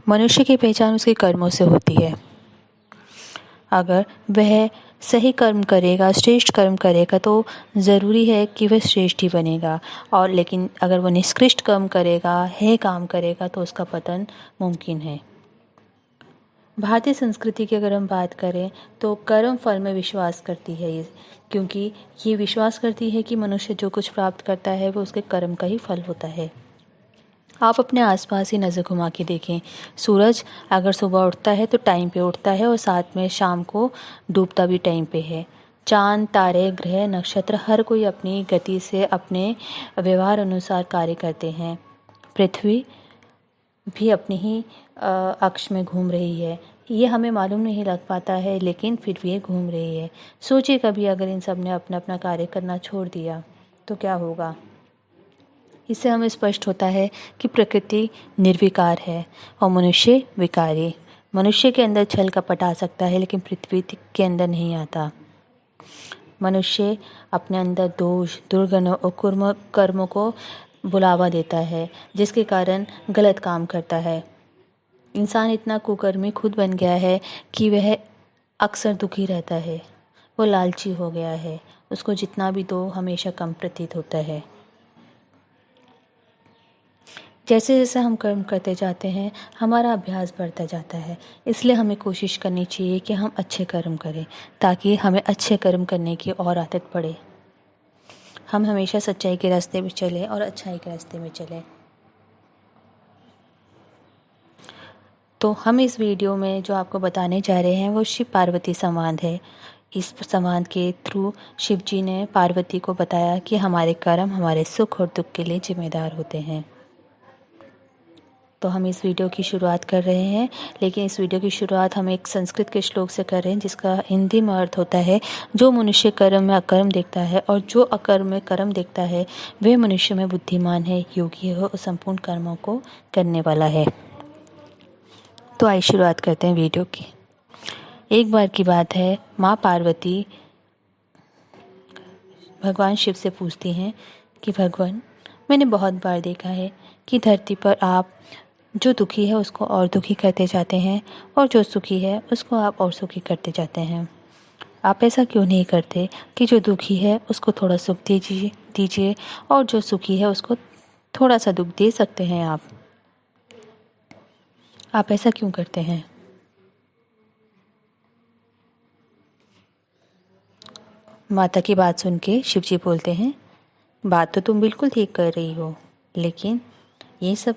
मनुष्य की पहचान उसके कर्मों से होती है। अगर वह सही कर्म करेगा, श्रेष्ठ कर्म करेगा तो ज़रूरी है कि वह श्रेष्ठ ही बनेगा, और लेकिन अगर वो निष्कृष्ट कर्म करेगा, है काम करेगा तो उसका पतन मुमकिन है। भारतीय संस्कृति की अगर हम बात करें तो कर्म फल में विश्वास करती है ये, क्योंकि ये विश्वास करती है कि मनुष्य जो कुछ प्राप्त करता है वो उसके कर्म का ही फल होता है। आप अपने आसपास ही नज़र घुमा के देखें, सूरज अगर सुबह उठता है तो टाइम पे उठता है और साथ में शाम को डूबता भी टाइम पे है। चांद, तारे, ग्रह, नक्षत्र हर कोई अपनी गति से अपने व्यवहार अनुसार कार्य करते हैं। पृथ्वी भी अपनी ही अक्ष में घूम रही है। ये हमें मालूम नहीं लग पाता है, लेकिन फिर भी ये घूम रही है। सोचिए कभी अगर इन सब ने अपना अपना कार्य करना छोड़ दिया तो क्या होगा। इससे हमें स्पष्ट होता है कि प्रकृति निर्विकार है और मनुष्य विकारी। मनुष्य के अंदर छल कपट आ सकता है, लेकिन पृथ्वी के अंदर नहीं आता। मनुष्य अपने अंदर दोष, दुर्गुणों और कर्मों को बुलावा देता है, जिसके कारण गलत काम करता है। इंसान इतना कुकर्मी खुद बन गया है कि वह अक्सर दुखी रहता है। वो लालची हो गया है, उसको जितना भी दो हमेशा कम प्रतीत होता है। जैसे जैसे हम कर्म करते जाते हैं हमारा अभ्यास बढ़ता जाता है, इसलिए हमें कोशिश करनी चाहिए कि हम अच्छे कर्म करें, ताकि हमें अच्छे कर्म करने की और आदत पड़े। हम हमेशा सच्चाई के रास्ते में चलें और अच्छाई के रास्ते में चलें। तो हम इस वीडियो में जो आपको बताने जा रहे हैं वो शिव पार्वती संवाद है। इस संवाद के थ्रू शिव जी ने पार्वती को बताया कि हमारे कर्म हमारे सुख और दुख के लिए जिम्मेदार होते हैं। तो हम इस वीडियो की शुरुआत कर रहे हैं, लेकिन इस वीडियो की शुरुआत हम एक संस्कृत के श्लोक से कर रहे हैं, जिसका हिंदी में अर्थ होता है, जो मनुष्य कर्म में अकर्म देखता है और जो अकर्म में कर्म देखता है वह मनुष्य में बुद्धिमान है, योगी है और संपूर्ण कर्मों को करने वाला है। तो आइए शुरुआत करते हैं वीडियो की। एक बार की बात है, माँ पार्वती भगवान शिव से पूछती हैं कि भगवान, मैंने बहुत बार देखा है कि धरती पर आप जो दुखी है उसको और दुखी करते जाते हैं और जो सुखी है उसको आप और सुखी करते जाते हैं। आप ऐसा क्यों नहीं करते कि जो दुखी है उसको थोड़ा सुख दीजिए और जो सुखी है उसको थोड़ा सा दुख दे सकते हैं आप ऐसा क्यों करते हैं? माता की बात सुन के शिव जी बोलते हैं, बात तो तुम बिल्कुल ठीक कर रही हो, लेकिन ये सब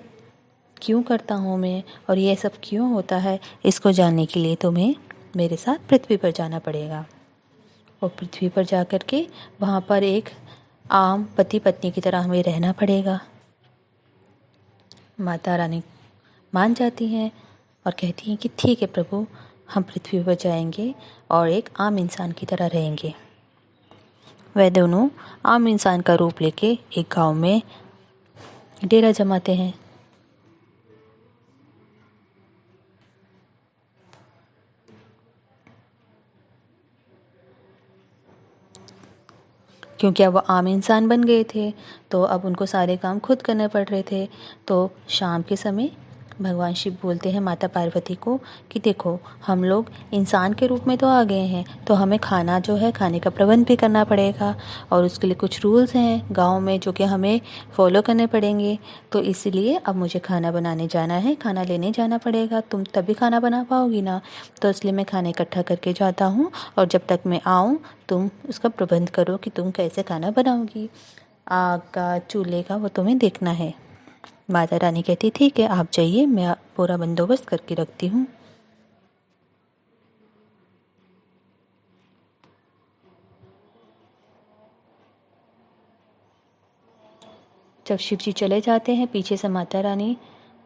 क्यों करता हूँ मैं और ये सब क्यों होता है, इसको जानने के लिए तुम्हें मेरे साथ पृथ्वी पर जाना पड़ेगा। और पृथ्वी पर जा कर के वहाँ पर एक आम पति पत्नी की तरह हमें रहना पड़ेगा। माता रानी मान जाती हैं और कहती हैं कि ठीक है प्रभु, हम पृथ्वी पर जाएंगे और एक आम इंसान की तरह रहेंगे। वह दोनों आम इंसान का रूप लेके एक गांव में डेरा जमाते हैं। क्योंकि अब वो आम इंसान बन गए थे तो अब उनको सारे काम खुद करने पड़ रहे थे। तो शाम के समय भगवान शिव बोलते हैं माता पार्वती को कि देखो, हम लोग इंसान के रूप में तो आ गए हैं, तो हमें खाना जो है, खाने का प्रबंध भी करना पड़ेगा और उसके लिए कुछ रूल्स हैं गांव में जो कि हमें फॉलो करने पड़ेंगे। तो इसलिए अब मुझे खाना बनाने जाना है, खाना लेने जाना पड़ेगा। तुम तभी खाना बना पाओगी ना, तो इसलिए मैं खाना इकट्ठा करके जाता हूँ और जब तक मैं आऊँ तुम उसका प्रबंध करो कि तुम कैसे खाना बनाओगी। आग का, चूल्हे का वो तुम्हें देखना है। माता रानी कहती ठीक है, आप जाइए, मैं पूरा बंदोबस्त करके रखती हूँ। जब शिव जी चले जाते हैं, पीछे से माता रानी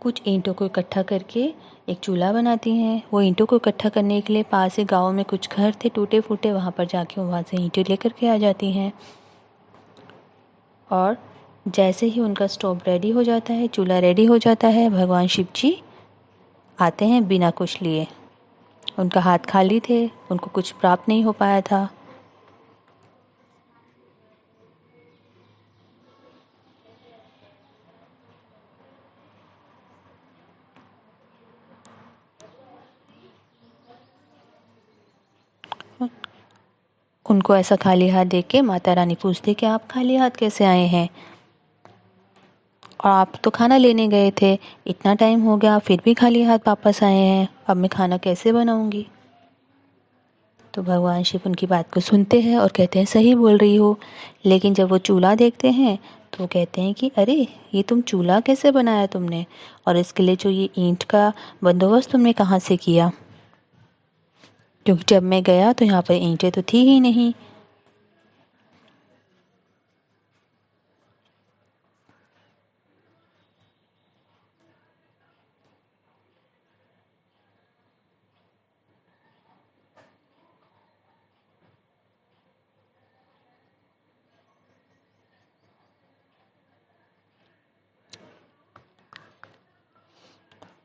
कुछ ईंटों को इकट्ठा करके एक चूल्हा बनाती हैं। वो ईंटों को इकट्ठा करने के लिए पास ही गांव में कुछ घर थे टूटे फूटे, वहाँ पर जाके वहाँ से ईंटें लेकर के आ जाती हैं। और जैसे ही उनका स्टोव रेडी हो जाता है, चूल्हा रेडी हो जाता है, भगवान शिव जी आते हैं बिना कुछ लिए। उनका हाथ खाली थे, उनको कुछ प्राप्त नहीं हो पाया था। उनको ऐसा खाली हाथ देख के माता रानी पूछती कि आप खाली हाथ कैसे आए हैं, और आप तो खाना लेने गए थे, इतना टाइम हो गया फिर भी खाली हाथ वापस आए हैं, अब मैं खाना कैसे बनाऊंगी। तो भगवान शिव उनकी बात को सुनते हैं और कहते हैं सही बोल रही हो। लेकिन जब वो चूल्हा देखते हैं तो वो कहते हैं कि अरे ये तुम चूल्हा कैसे बनाया तुमने, और इसके लिए जो ये ईंट का बंदोबस्त तुमने कहाँ से किया, क्योंकि जब मैं गया तो यहाँ पर ईंटें तो थी ही नहीं।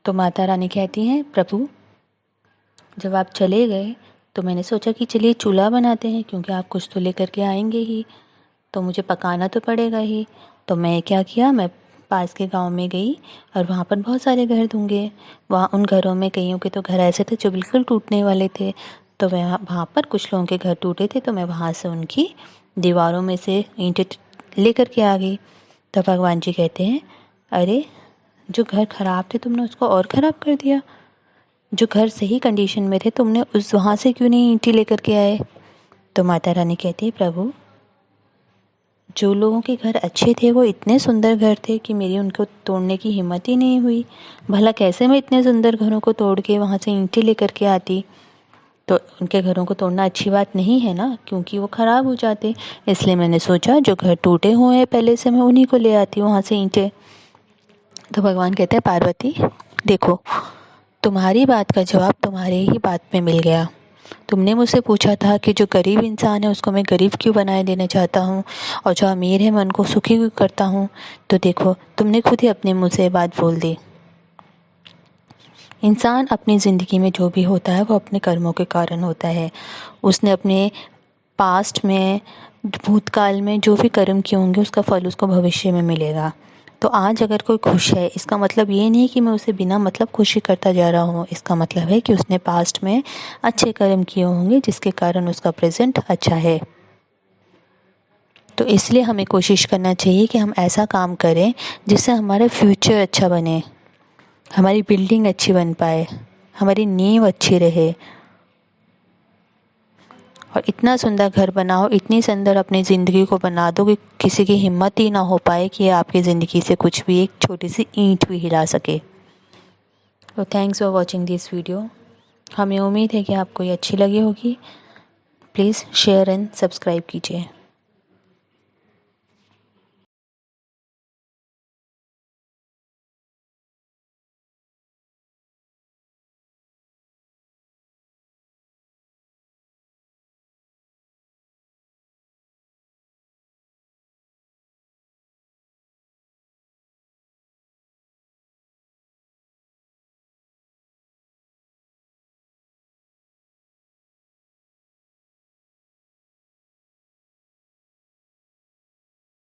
तो माता रानी कहती हैं प्रभु जब आप चले गए तो मैंने सोचा कि चलिए चूल्हा बनाते हैं, क्योंकि आप कुछ तो लेकर के आएंगे ही, तो मुझे पकाना तो पड़ेगा ही। तो मैं क्या किया, मैं पास के गांव में गई और वहाँ पर बहुत सारे घर ढूंढे। वहाँ उन घरों में कईयों के तो घर ऐसे थे जो बिल्कुल टूटने वाले थे, तो वहाँ पर कुछ लोगों के घर टूटे थे, तो मैं वहाँ से उनकी दीवारों में से ईंटें लेकर के आ गई। तो भगवान जी कहते हैं अरे जो घर ख़राब थे तुमने उसको और ख़राब कर दिया, जो घर सही कंडीशन में थे तुमने उस वहाँ से क्यों नहीं ईंटें लेकर के आए। तो माता रानी कहती है प्रभु जो लोगों के घर अच्छे थे वो इतने सुंदर घर थे कि मेरी उनको तोड़ने की हिम्मत ही नहीं हुई, भला कैसे मैं इतने सुंदर घरों को तोड़ के वहाँ से ईंटें लेकर के आती। तो उनके घरों को तोड़ना अच्छी बात नहीं है ना, क्योंकि वो ख़राब हो जाते, इसलिए मैंने सोचा जो घर टूटे हुए हैं पहले से मैं उन्हीं को ले आती हूँ वहाँ से ईंटें। तो भगवान कहते हैं पार्वती देखो तुम्हारी बात का जवाब तुम्हारे ही बात में मिल गया। तुमने मुझसे पूछा था कि जो गरीब इंसान है उसको मैं गरीब क्यों बनाए देना चाहता हूँ, और जो अमीर है मैं उनको सुखी क्यों करता हूँ। तो देखो तुमने खुद ही अपने मुँह से बात बोल दी। इंसान अपनी ज़िंदगी में जो भी होता है वो अपने कर्मों के कारण होता है। उसने अपने पास्ट में भूतकाल में जो भी कर्म किए होंगे उसका फल उसको भविष्य में मिलेगा। तो आज अगर कोई खुश है इसका मतलब ये नहीं कि मैं उसे बिना मतलब खुशी करता जा रहा हूँ, इसका मतलब है कि उसने पास्ट में अच्छे कर्म किए होंगे जिसके कारण उसका प्रेजेंट अच्छा है। तो इसलिए हमें कोशिश करना चाहिए कि हम ऐसा काम करें जिससे हमारा फ्यूचर अच्छा बने, हमारी बिल्डिंग अच्छी बन पाए, हमारी नींव अच्छी रहे, और इतना सुंदर घर बनाओ, इतनी सुंदर अपनी ज़िंदगी को बना दो कि किसी की हिम्मत ही ना हो पाए कि आपकी ज़िंदगी से कुछ भी एक छोटी सी ईंट भी हिला सके। तो thanks for watching this video. हमें उम्मीद है कि आपको ये अच्छी लगी होगी। प्लीज़ शेयर एंड सब्सक्राइब कीजिए।